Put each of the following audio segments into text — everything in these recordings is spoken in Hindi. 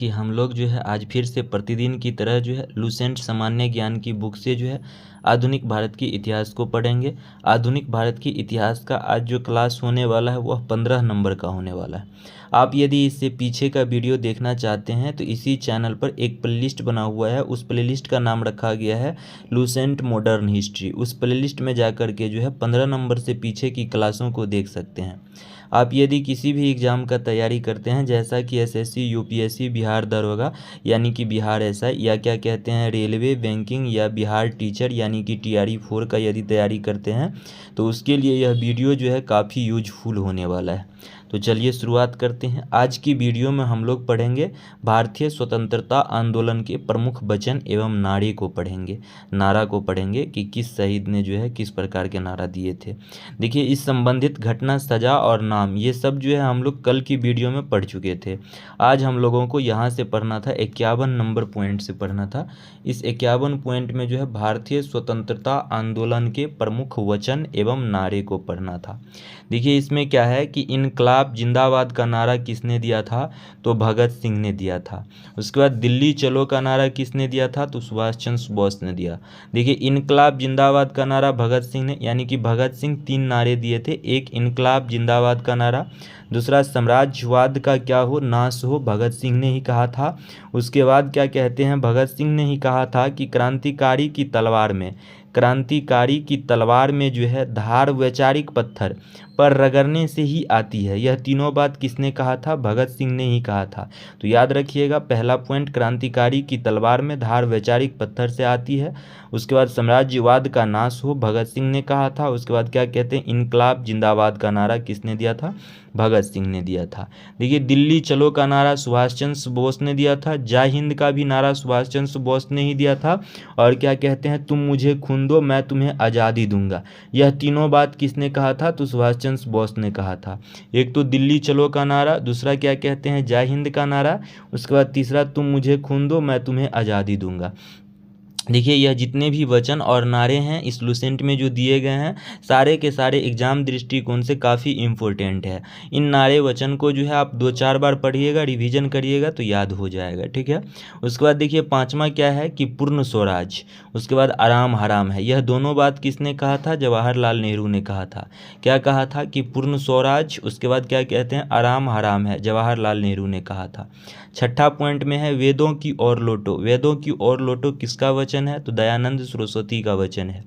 कि हम लोग जो है आज फिर से प्रतिदिन की तरह जो है लुसेंट सामान्य ज्ञान की बुक से जो है आधुनिक भारत की इतिहास को पढ़ेंगे। आधुनिक भारत की इतिहास का आज जो क्लास होने वाला है वह 15 नंबर का होने वाला है। आप यदि इससे पीछे का वीडियो देखना चाहते हैं तो इसी चैनल पर एक प्लेलिस्ट बना हुआ है, उस प्लेलिस्ट का नाम रखा गया है लुसेंट मॉडर्न हिस्ट्री। उस प्लेलिस्ट में जा कर के जो है 15 नंबर से पीछे की क्लासों को देख सकते हैं। आप यदि किसी भी एग्ज़ाम का तैयारी करते हैं जैसा कि एसएससी, यूपीएससी, बिहार दरोगा यानी कि बिहार एसआई, या क्या कहते हैं रेलवे, बैंकिंग, या बिहार टीचर यानी कि टीआरई 4 का यदि तैयारी करते हैं तो उसके लिए यह वीडियो जो है काफ़ी यूजफुल होने वाला है। तो चलिए शुरुआत करते हैं। आज की वीडियो में हम लोग पढ़ेंगे भारतीय स्वतंत्रता आंदोलन के प्रमुख वचन एवं नारे को पढ़ेंगे, नारा को पढ़ेंगे कि किस शहीद ने जो है किस प्रकार के नारा दिए थे। देखिए, इस संबंधित घटना, सजा और नाम ये सब जो है हम लोग कल की वीडियो में पढ़ चुके थे। आज हम लोगों को यहाँ से पढ़ना था, 51 नंबर पॉइंट से पढ़ना था। इस 51 पॉइंट में जो है भारतीय स्वतंत्रता आंदोलन के प्रमुख वचन एवं नारे को पढ़ना था। देखिए, इसमें क्या है कि इनकलाब जिंदाबाद का नारा किसने दिया था, तो भगत सिंह ने दिया था। उसके बाद दिल्ली चलो का नारा किसने दिया था, तो सुभाष चंद्र बोस ने दिया। देखिए, इनकलाब जिंदाबाद का नारा भगत सिंह ने, यानी कि भगत सिंह 3 नारे दिए थे। एक इनकलाब जिंदाबाद का नारा, दूसरा साम्राज्यवाद का क्या हो, नाश हो, भगत सिंह ने ही कहा था। उसके बाद क्या कहते हैं, भगत सिंह ने ही कहा था कि क्रांतिकारी की तलवार में, क्रांतिकारी की तलवार में जो है धार वैचारिक पत्थर पर रगड़ने से ही आती है। यह तीनों बात किसने कहा था, भगत सिंह ने ही कहा था। तो याद रखिएगा, पहला पॉइंट क्रांतिकारी की तलवार में धार वैचारिक पत्थर से आती है। उसके बाद साम्राज्यवाद का नाश हो, भगत सिंह ने कहा था। उसके बाद क्या कहते हैं, इनकलाब जिंदाबाद का नारा किसने दिया था, भगत सिंह ने दिया था। देखिए, दिल्ली चलो का नारा सुभाष चंद्र बोस ने दिया था। जय हिंद का भी नारा सुभाष चंद्र बोस ने ही दिया था। और क्या कहते हैं, तुम मुझे खून दो मैं तुम्हें आज़ादी दूंगा, यह तीनों बात किसने कहा था, तो सुभाष चंद्र बोस ने कहा था। एक तो दिल्ली चलो का नारा, दूसरा क्या कहते हैं जय हिंद का नारा, उसके बाद तीसरा तुम मुझे खून दो मैं तुम्हें आज़ादी दूंगा। देखिए, यह जितने भी वचन और नारे हैं इस लुसेंट में जो दिए गए हैं सारे के सारे एग्जाम दृष्टिकोण से काफ़ी इम्पोर्टेंट है। इन नारे वचन को जो है आप 2-4 बार पढ़िएगा, रिवीजन करिएगा तो याद हो जाएगा, ठीक है। उसके बाद देखिए, पांचवा क्या है कि पूर्ण स्वराज, उसके बाद आराम हराम है। यह दोनों बात किसने कहा था, जवाहरलाल नेहरू ने कहा था। क्या कहा था कि पूर्ण स्वराज, उसके बाद क्या कहते हैं आराम हराम है, जवाहरलाल नेहरू ने कहा था। छठा पॉइंट में है वेदों की ओर लौटो। वेदों की ओर लौटो किसका वचन है, तो दयानंद सरस्वती का वचन है।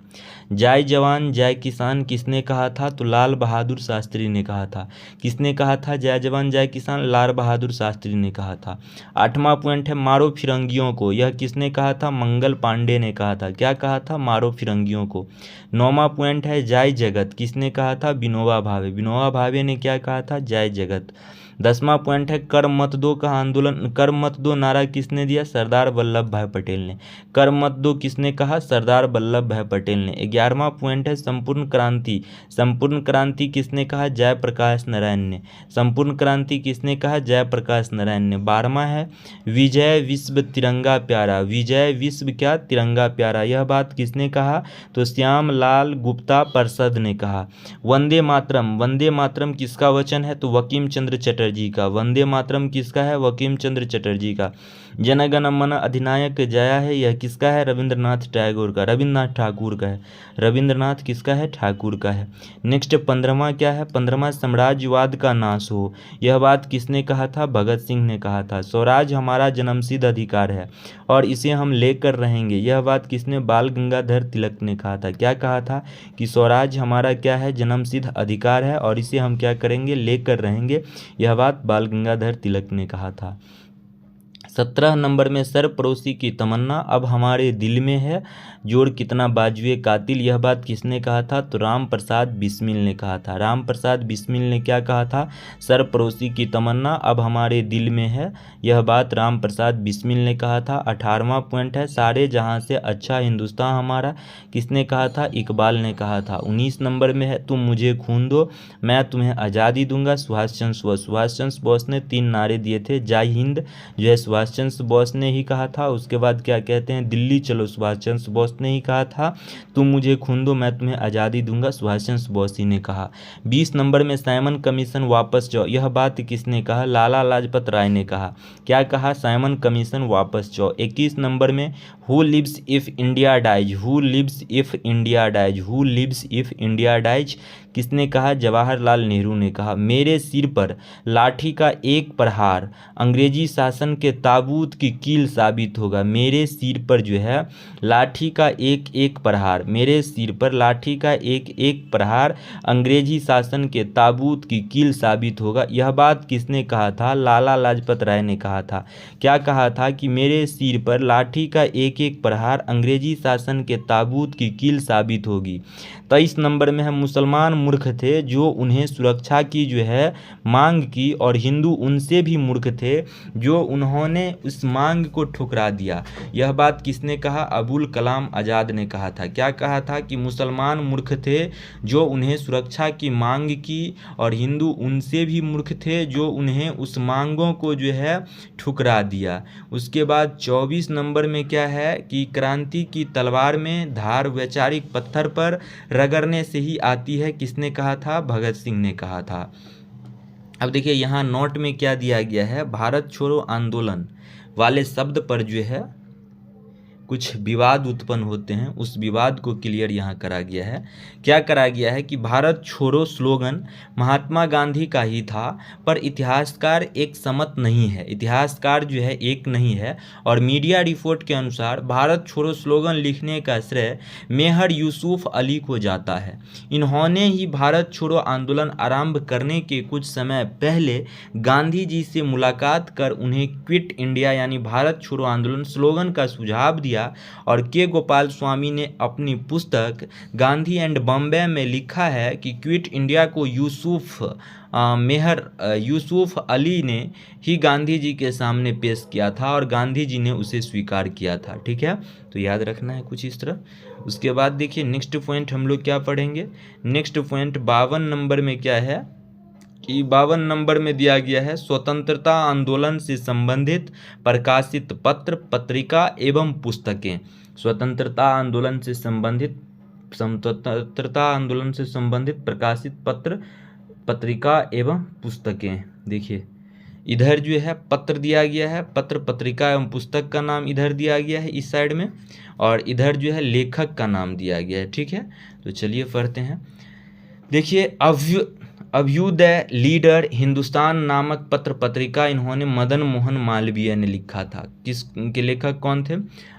जय जवान जय किसान किसने कहा था, तो लाल बहादुर शास्त्री ने कहा था। किसने कहा था जय जवान जय किसान, लाल बहादुर शास्त्री ने कहा था। आठवां पॉइंट है मारो फिरंगियों को। यह किसने कहा था, मंगल पांडे ने कहा था। क्या कहा था, मारो फिरंगियों को। नौवां पॉइंट है जय जगत, किसने कहा था, विनोबा भावे। विनोबा भावे ने क्या कहा था, जय जगत। 10वां पॉइंट है कर मत दो का आंदोलन, कर मत दो नारा किसने दिया, सरदार वल्लभ भाई पटेल ने। कर मत दो किसने कहा, सरदार वल्लभ भाई पटेल ने। 11वां पॉइंट है संपूर्ण क्रांति। संपूर्ण क्रांति किसने कहा, जयप्रकाश नारायण ने। संपूर्ण क्रांति किसने कहा, जयप्रकाश नारायण ने। 12वां है विजय विश्व तिरंगा प्यारा। विजय विश्व क्या, तिरंगा प्यारा, यह बात किसने कहा, तो श्याम लाल गुप्ता प्रसाद ने कहा। वंदे मातरम, वंदे मातरम किसका वचन है, तो बंकिम चंद्र चटर्जी का। वंदे मातरम किसका है, बंकिम चंद्र चटर्जी का। जनगण मन अधिनायक जया है, यह किसका है, रविंद्रनाथ टैगोर का, रविंद्रनाथ ठाकुर का है। रविंद्रनाथ किसका है, ठाकुर का है। नेक्स्ट 15वां क्या है, 15वां साम्राज्यवाद का नाश हो। यह बात किसने कहा था, भगत सिंह ने कहा था। स्वराज हमारा जन्मसिद्ध अधिकार है और इसे हम लेकर रहेंगे, यह बात किसने, बाल गंगाधर तिलक ने कहा था। क्या कहा था कि स्वराज हमारा क्या है, जन्मसिद्ध अधिकार है और इसे हम क्या करेंगे, लेकर रहेंगे, यह बात बाल गंगाधर तिलक ने कहा था। 17 नंबर में सरफरोशी की तमन्ना अब हमारे दिल में है, जोड़ कितना बाजुए कातिल, यह बात किसने कहा था, तो राम प्रसाद बिस्मिल ने कहा था। राम प्रसाद बिस्मिल ने क्या कहा था, सरफरोशी की तमन्ना अब हमारे दिल में है, यह बात राम प्रसाद बिस्मिल ने कहा था। 18वां पॉइंट है सारे जहां से अच्छा हिंदुस्तान हमारा, किसने कहा था, इकबाल ने कहा था। 19 नंबर में है तुम मुझे खून दो मैं तुम्हें आज़ादी दूंगा, सुभाष चंद्र बोस। सुभाष चंद्र बोस ने 3 नारे दिए थे, जय हिंद जो है सुभाष चंद्र बोस ने ही कहा था। उसके बाद क्या कहते हैं, दिल्ली चलो सुभाष चंद्र बोस ने ही कहा था। तुम मुझे खून दो मैं तुम्हें आज़ादी दूंगा, सुभाष चंद्र बोस ही ने कहा। 20 नंबर में साइमन कमीशन वापस जाओ, यह बात किसने कहा, लाला लाजपत राय ने कहा। क्या कहा, साइमन कमीशन वापस जाओ। 21 नंबर में who lives if India dies, who lives if India dies, who lives if India dies किसने कहा, जवाहरलाल नेहरू ने कहा। मेरे सिर पर लाठी का एक प्रहार अंग्रेजी शासन के ताबूत की कील साबित होगा। मेरे सिर पर जो है लाठी का एक एक प्रहार, मेरे सिर पर लाठी का एक एक प्रहार अंग्रेजी शासन के ताबूत की कील साबित होगा। यह बात किसने कहा था, लाला लाजपत राय ने कहा था। क्या कहा था कि मेरे सिर पर लाठी का एक एक प्रहार अंग्रेजी शासन के ताबूत की कील साबित होगी। 23 नंबर में हम मुसलमान मूर्ख थे जो उन्हें सुरक्षा की जो है मांग की, और हिंदू उनसे भी मूर्ख थे जो उन्होंने उस मांग को ठुकरा दिया। यह बात किसने कहा, अबुल कलाम आज़ाद ने कहा था। क्या कहा था कि मुसलमान मूर्ख थे जो उन्हें सुरक्षा की मांग की, और हिंदू उनसे भी मूर्ख थे जो उन्हें उस मांगों को जो है ठुकरा दिया। उसके बाद 24 नंबर में क्या है कि क्रांति की तलवार में धार वैचारिक पत्थर पर रगड़ने से ही आती है, किसने कहा था, भगत सिंह ने कहा था। अब देखिए यहाँ नोट में क्या दिया गया है, भारत छोड़ो आंदोलन वाले शब्द पर जो है कुछ विवाद उत्पन्न होते हैं, उस विवाद को क्लियर यहाँ करा गया है। क्या करा गया है कि भारत छोड़ो स्लोगन महात्मा गांधी का ही था, पर इतिहासकार एक समत नहीं है, इतिहासकार जो है एक नहीं है। और मीडिया रिपोर्ट के अनुसार भारत छोड़ो स्लोगन लिखने का श्रेय मेहर यूसुफ अली को जाता है। इन्होंने ही भारत छोड़ो आंदोलन आरंभ करने के कुछ समय पहले गांधी जी से मुलाकात कर उन्हें क्विट इंडिया यानी भारत छोड़ो आंदोलन स्लोगन का सुझाव दिया। और के गोपाल स्वामी ने अपनी पुस्तक गांधी एंड बॉम्बे में लिखा है कि क्विट इंडिया को यूसुफ अली ने ही गांधी जी के सामने पेश किया था, और गांधी जी ने उसे स्वीकार किया था। ठीक है, तो याद रखना है कुछ इस तरह। उसके बाद देखिए नेक्स्ट पॉइंट हम लोग क्या पढ़ेंगे, नेक्स्ट पॉइंट 52 नंबर में क्या है कि 52 नंबर में दिया गया है, स्वतंत्रता आंदोलन से संबंधित प्रकाशित पत्र पत्रिका एवं पुस्तकें। स्वतंत्रता आंदोलन से संबंधित प्रकाशित पत्र पत्रिका एवं पुस्तकें। देखिए इधर जो है पत्र दिया गया है, पत्र पत्रिका एवं पुस्तक का नाम इधर दिया गया है इस साइड में, और इधर जो है लेखक का नाम दिया गया है। ठीक है, तो चलिए पढ़ते हैं। देखिए अभ्युदय लीडर हिंदुस्तान नामक पत्र पत्रिका इन्होंने मदन मोहन मालवीय ने लिखा था। किसके लेखक कौन थे,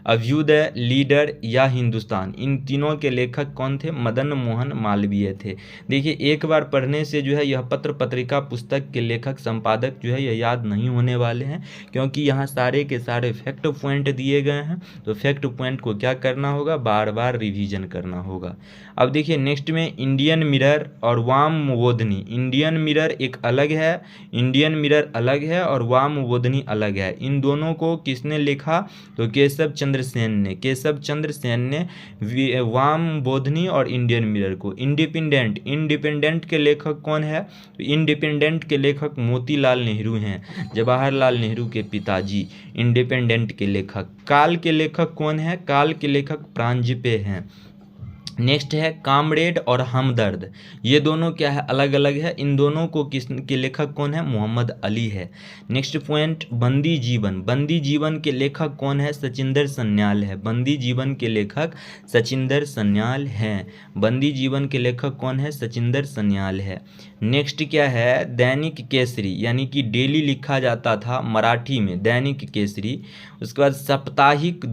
अभ्युदय, लीडर या हिंदुस्तान, इन तीनों के लेखक कौन थे, मदन मोहन मालवीय थे। देखिए एक बार पढ़ने से जो है यह पत्र पत्रिका पुस्तक के लेखक संपादक जो है यह याद नहीं होने वाले हैं, क्योंकि यहाँ सारे के सारे फैक्ट पॉइंट दिए गए हैं। तो फैक्ट पॉइंट को क्या करना होगा, बार बार रिवीजन करना होगा। अब देखिए नेक्स्ट में इंडियन मिरर और वामवोधनी। इंडियन मिरर एक अलग है, इंडियन मिरर अलग है और वामवोधनी अलग है। इन दोनों को किसने लिखा, तो केशव चंद्र सेन ने वामवोधनी और इंडियन मिरर को। इंडिपेंडेंट के लेखक कौन है, तो इंडिपेंडेंट के लेखक मोतीलाल नेहरू हैं, जवाहरलाल नेहरू के पिताजी इंडिपेंडेंट के लेखक। काल के लेखक कौन है, काल के लेखक प्रांजपे हैं। नेक्स्ट है कामरेड और हमदर्द, ये दोनों क्या है, अलग अलग है। इन दोनों को के लेखक कौन है, मोहम्मद अली है। नेक्स्ट पॉइंट बंदी जीवन के लेखक कौन है, सचिंदर सन्याल है। बंदी जीवन के लेखक सचिंदर सन्याल हैं। बंदी जीवन के लेखक कौन है, सचिंदर सन्याल है। नेक्स्ट क्या है, दैनिक केसरी यानी कि डेली लिखा जाता था मराठी में, दैनिक केसरी। उसके बाद साप्ताहिक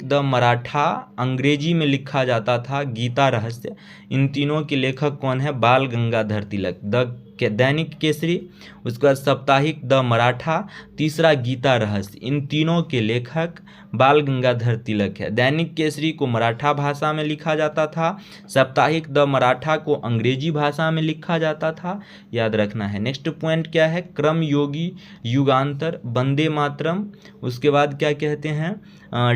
द मराठा अंग्रेजी में लिखा जाता था गीता रहस्य। इन तीनों के लेखक कौन है, बाल गंगाधर तिलक। दैनिक केसरी, उसके बाद साप्ताहिक द मराठा, तीसरा गीता रहस्य, इन तीनों के लेखक बाल गंगाधर तिलक है। दैनिक केसरी को मराठा भाषा में लिखा जाता था, साप्ताहिक द मराठा को अंग्रेजी भाषा में लिखा जाता था, याद रखना है। नेक्स्ट पॉइंट क्या है, क्रम योगी, युगांतर, वंदे मातरम। उसके बाद क्या कहते हैं,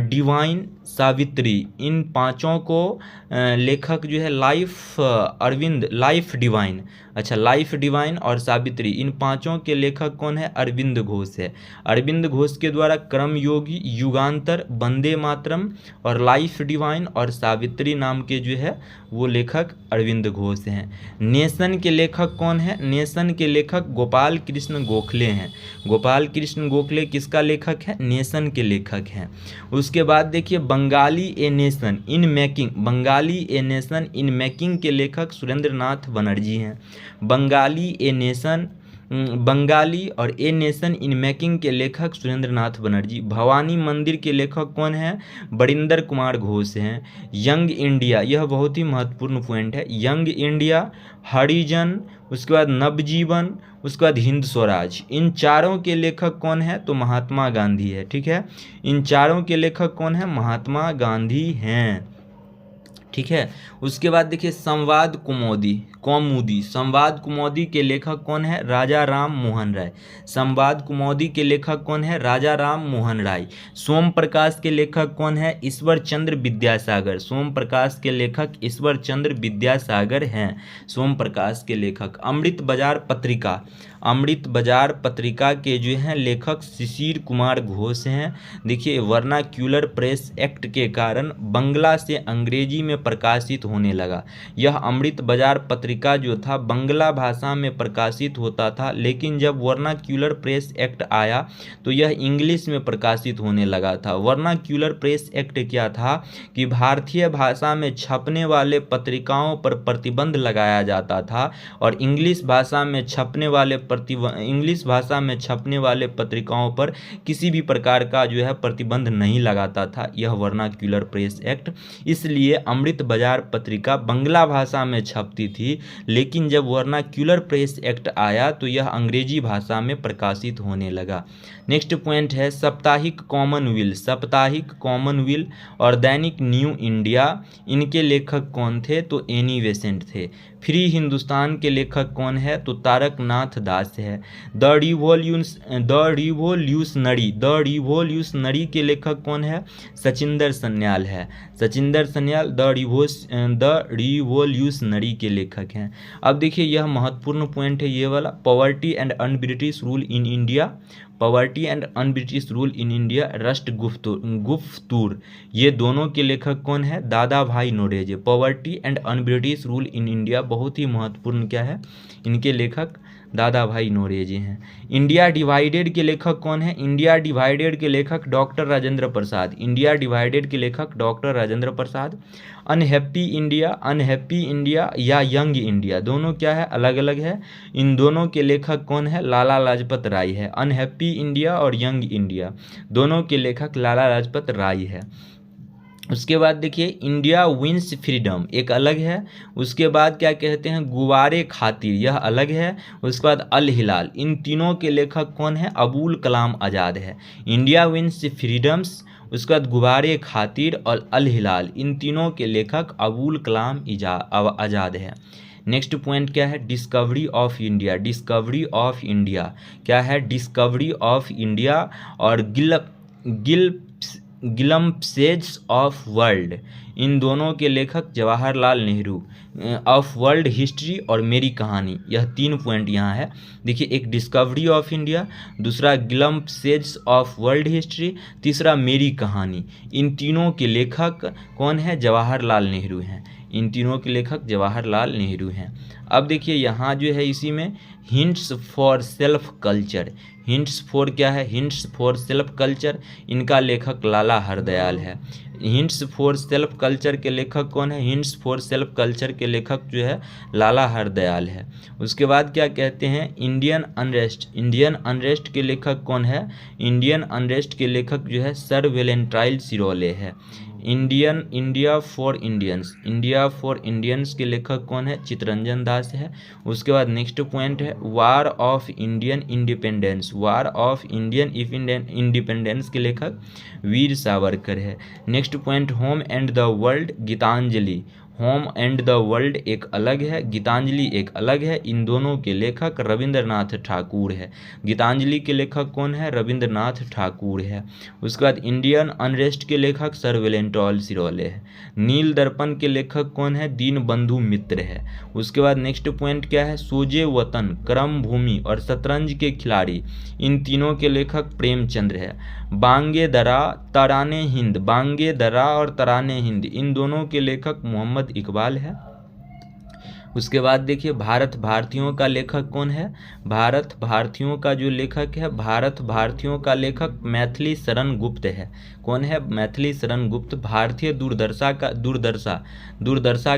डिवाइन, सावित्री। इन पांचों को लेखक जो है लाइफ अच्छा, लाइफ डिवाइन और सावित्री, इन पांचों के लेखक कौन है? अरविंद घोष है। अरविंद घोष के द्वारा क्रमयोगी, युगांतर, वंदे मातरम और लाइफ डिवाइन और सावित्री नाम के जो है वो लेखक अरविंद घोष हैं। नेशन के लेखक कौन है? नेशन के लेखक गोपाल कृष्ण गोखले हैं। गोपाल कृष्ण गोखले किसका लेखक है? नेशन के लेखक हैं। उसके बाद देखिए Bengali a nation in making, Bengali a nation in making के लेखक सुरेंद्र नाथ बनर्जी हैं। बंगाली ए नेशन, बंगाली और ए नेशन इन मेकिंग के लेखक सुरेंद्र नाथ बनर्जी। भवानी मंदिर के लेखक कौन है? बरिंदर कुमार घोष हैं। यंग इंडिया, यह बहुत ही महत्वपूर्ण पॉइंट है। यंग इंडिया, हरिजन, उसके बाद नवजीवन, उसके बाद हिंद स्वराज, इन चारों के लेखक कौन है? तो महात्मा गांधी है। ठीक है, इन चारों के लेखक कौन है? महात्मा गांधी हैं। ठीक है, उसके बाद देखिए संवाद कौमुदी, संवाद कौमुदी के लेखक कौन है? राजा राम मोहन राय। संवाद कौमुदी के लेखक कौन है? राजा राम मोहन राय। सोम प्रकाश के लेखक कौन है? ईश्वर चंद्र विद्यासागर। सोम प्रकाश के लेखक ईश्वर चंद्र विद्यासागर हैं। सोम प्रकाश के लेखक। अमृत बाजार पत्रिका, अमृत बाजार पत्रिका के जो हैं लेखक शिशिर कुमार घोष हैं। देखिए वर्नाक्यूलर प्रेस एक्ट के कारण बंगला से अंग्रेजी में प्रकाशित होने लगा। यह अमृत बाजार पत्रिका जो था बंगला भाषा में प्रकाशित होता था, लेकिन जब वर्नाक्यूलर प्रेस एक्ट आया तो यह इंग्लिश में प्रकाशित होने लगा था। वर्नाक्यूलर प्रेस एक्ट क्या था कि भारतीय भाषा में छपने वाले पत्रिकाओं पर प्रतिबंध लगाया जाता था और इंग्लिश भाषा में छपने वाले पत्रिकाओं पर किसी भी प्रकार का जो है प्रतिबंध नहीं लगाता था यह वर्नाक्यूलर प्रेस एक्ट। इसलिए अमृत बाजार पत्रिका बंगला भाषा में छपती थी, लेकिन जब वर्नाक्यूलर प्रेस एक्ट आया तो यह अंग्रेजी भाषा में प्रकाशित होने लगा। नेक्स्ट पॉइंट है साप्ताहिक कॉमनवेल्थ और दैनिक न्यू इंडिया, इनके लेखक कौन थे? तो एनी बेसेंट थे। फ्री हिंदुस्तान के लेखक कौन है? तो तारक नाथ दास है। द रिवॉल्यूशनरी के लेखक कौन है? सचिंदर सन्याल है। सचिंदर सन्याल द रिवॉल्यूशनरी के लेखक हैं। अब देखिए यह महत्वपूर्ण पॉइंट है ये वाला, poverty and un British rule in India, poverty and un British rule in India, Rast Goftar, ये दोनों के लेखक कौन है? Dadabhai Naoroji. Poverty and un British rule in India बहुत ही महत्वपूर्ण क्या है? इनके लेखक दादा भाई नौरोजी हैं। इंडिया डिवाइडेड के लेखक कौन है? इंडिया डिवाइडेड के लेखक doctor Rajendra Prasad. India divided के लेखक doctor Rajendra Prasad. Unhappy India या यंग इंडिया, दोनों क्या है? अलग अलग है। इन दोनों के लेखक कौन है? लाला लाजपत राय है। अनहैप्पी इंडिया और यंग इंडिया दोनों के लेखक लाला लाजपत राय है। उसके बाद देखिए इंडिया विंस फ्रीडम एक अलग है। उसके बाद क्या कहते हैं? गुवारे खातिर, यह अलग है। उसके बाद अल हिलाल, इन तीनों के लेखक कौन है? अबुल कलाम आज़ाद है। इंडिया विंस फ्रीडम्स, उसके बाद गुवारे खातिर और अल हिलाल, इन तीनों के लेखक अबुल कलाम आज़ाद है। नेक्स्ट पॉइंट क्या है? Discovery of India. Discovery of India क्या है? डिस्कवरी ऑफ इंडिया और गिलम्पसेज ऑफ वर्ल्ड, इन दोनों के लेखक Jawaharlal Nehru. Of world history और मेरी कहानी, यह 3 पॉइंट यहाँ है। देखिए एक डिस्कवरी ऑफ इंडिया, दूसरा गिलम्पसेज ऑफ वर्ल्ड हिस्ट्री, तीसरा मेरी कहानी, इन तीनों के लेखक कौन है? जवाहरलाल नेहरू हैं। इन तीनों के लेखक जवाहरलाल नेहरू हैं। अब देखिए यहाँ जो है इसी में hints for self culture, hints for क्या है? हिंट्स फॉर सेल्फ कल्चर, इनका लेखक लाला हरदयाल है। हिंट्स फॉर सेल्फ कल्चर के लेखक कौन है? हिंट्स फॉर सेल्फ कल्चर के लेखक जो है लाला हरदयाल है। उसके बाद क्या कहते हैं? इंडियन अनरेस्ट, इंडियन अनरेस्ट के लेखक कौन है? इंडियन अनरेस्ट के लेखक जो है सर वेलेंटाइन सिरोले है। इंडिया फॉर इंडियंस के लेखक कौन है? चित्तरंजन दास है। उसके बाद नेक्स्ट पॉइंट है war of Indian independence, war of Indian independence के लेखक वीर सावरकर है। Next point home and the world, Gitanjali, home and the world एक अलग है, गीतांजलि एक अलग है। इन दोनों के लेखक रविंद्रनाथ ठाकुर है। गीतांजलि के लेखक कौन है? रविंद्रनाथ ठाकुर है। उसके बाद इंडियन अनरेस्ट के लेखक सर वेलेंटाइन सिरोले है। नील दर्पण के लेखक कौन है? दीनबंधु मित्र है। उसके बाद नेक्स्ट पॉइंट क्या है? सोजे वतन, क्रम भूमि और शतरंज के खिलाड़ी, इन तीनों के लेखक प्रेमचंद्र है। बांगे दरा, तराने हिंद, बांगे दरा और तराने हिंद, इन दोनों के लेखक मोहम्मद इकबाल है। उसके बाद देखिए भारत भारतीयों का लेखक कौन है? भारत भारतीयों का जो लेखक है, भारत भारतीयों का लेखक मैथिली शरण गुप्त है। कौन है? मैथिली शरण गुप्त। भारतीय दूरदर्शा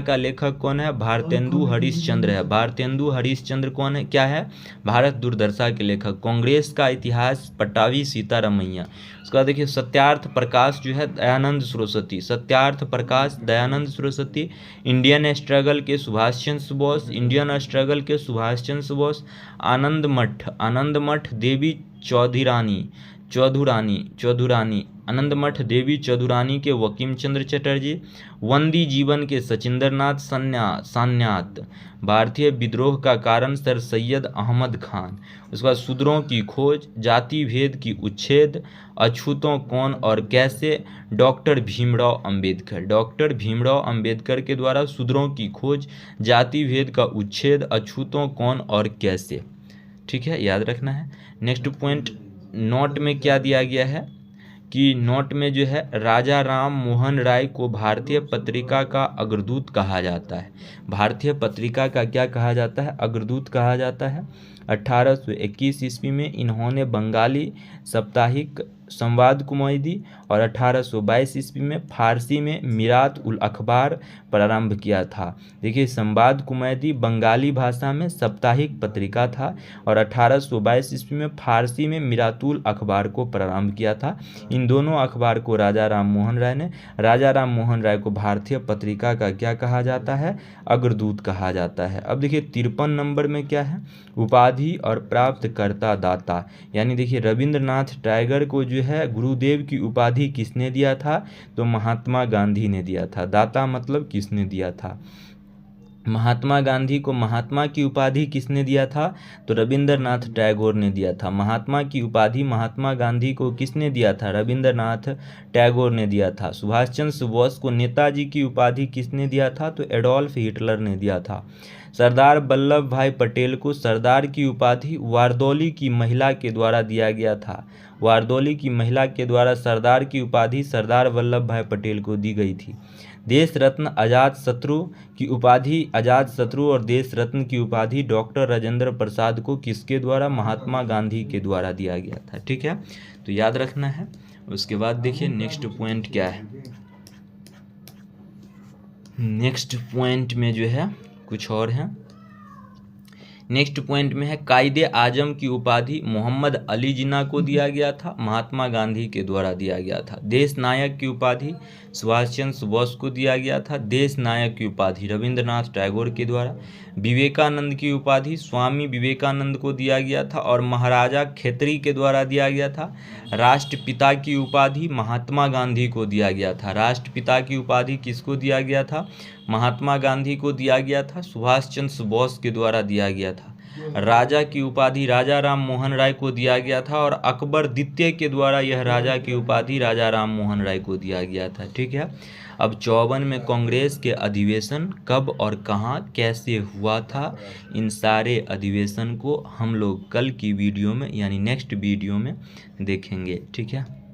का लेखक कौन है? भारतेंदु हरिश्चंद्र है। भारतेंदु हरिश्चंद्र कौन है? क्या है? भारत दूरदर्शा के लेखक। कांग्रेस का इतिहास पट्टाभी सीतारामैया। उसका देखिए सत्यार्थ प्रकाश जो है दयानंद सरस्वती, सत्यार्थ प्रकाश दयानंद सरस्वती। इंडियन स्ट्रगल के सुभाष चंद्र बोस, इंडियन स्ट्रगल के सुभाष चंद्र बोस। आनंद मठ देवी चौधुरानी, आनंद मठ देवी चौधुरानी के वकीम चंद्र चटर्जी। वंदी जीवन के सचिंद्र नाथ सान्यात। भारतीय विद्रोह का कारण सर सैयद अहमद खान। उसके बाद शूद्रों की खोज, जाति भेद की उच्छेद, अछूतों कौन और कैसे, डॉक्टर भीमराव अंबेडकर। डॉक्टर भीमराव अंबेडकर के द्वारा शूद्रों की खोज, जाति भेद का उच्छेद, अछूतों कौन और कैसे। ठीक है, याद रखना है। नेक्स्ट पॉइंट नोट में क्या दिया गया है कि नोट में जो है राजा राम मोहन राय को भारतीय पत्रिका का अग्रदूत कहा जाता है। भारतीय पत्रिका का क्या कहा जाता है? अग्रदूत कहा जाता है। 1821 ईस्वी में इन्होंने बंगाली साप्ताहिक संवाद कुमैदी और 1822 ईस्वी में फारसी में मिरात उल अखबार प्रारंभ किया था। देखिए संवाद कुमैदी बंगाली भाषा में साप्ताहिक पत्रिका था और 1822 ईस्वी में फारसी में मिरातुल अखबार को प्रारंभ किया था। इन दोनों अखबार को राजा राम मोहन राय को भारतीय पत्रिका का क्या कहा जाता है? अग्रदूत कहा जाता है। अब देखिए 53 नंबर में क्या है? उपाधि और प्राप्तकर्ता दाता। यानी देखिए रविंद्रनाथ टैगोर को जो है गुरुदेव की उपाधि किसने दिया था? तो महात्मा गांधी ने दिया था। दाता मतलब किसने दिया था? महात्मा गांधी को महात्मा की उपाधि किसने दिया था? तो रविंद्रनाथ टैगोर ने दिया था। महात्मा की उपाधि महात्मा गांधी को किसने दिया था? रविंद्रनाथ टैगोर ने दिया था। सुभाष चंद्र बोस को नेताजी की उपाधि किसने दिया था? तो एडोल्फ हिटलर ने दिया था। सरदार वल्लभ भाई पटेल को सरदार की उपाधि वारदौली की महिला के द्वारा दिया गया था। वारदौली की महिला के द्वारा सरदार की उपाधि सरदार वल्लभ भाई पटेल को दी गई थी। देश रत्न अजात शत्रु की उपाधि, अजात शत्रु और देश रत्न की उपाधि डॉक्टर राजेंद्र प्रसाद को किसके द्वारा? महात्मा गांधी के द्वारा दिया गया था। ठीक है, तो याद रखना है। उसके बाद देखिए नेक्स्ट पॉइंट क्या है। नेक्स्ट पॉइंट में जो है कुछ और है। नेक्स्ट पॉइंट में है कायदे आजम की उपाधि मोहम्मद अली जिन्ना को दिया गया था, महात्मा गांधी के द्वारा दिया गया था। देश नायक की उपाधि सुभाष चंद्र बोस को दिया गया था। देश नायक की उपाधि रविंद्रनाथ टैगोर के द्वारा। विवेकानंद की उपाधि स्वामी विवेकानंद को दिया गया था और महाराजा खेतरी के द्वारा दिया गया था। राष्ट्रपिता की उपाधि महात्मा गांधी को दिया गया था। राष्ट्रपिता की उपाधि किसको दिया गया था? महात्मा गांधी को दिया गया था। सुभाष चंद्र बोस के द्वारा दिया गया था। राजा की उपाधि राजा राम मोहन राय को दिया गया था और अकबर द्वितीय के द्वारा यह राजा की उपाधि राजा राम मोहन राय को दिया गया था। ठीक है, अब 54 में कांग्रेस के अधिवेशन कब और कहाँ कैसे हुआ था, इन सारे अधिवेशन को हम लोग कल की वीडियो में यानी नेक्स्ट वीडियो में देखेंगे। ठीक है।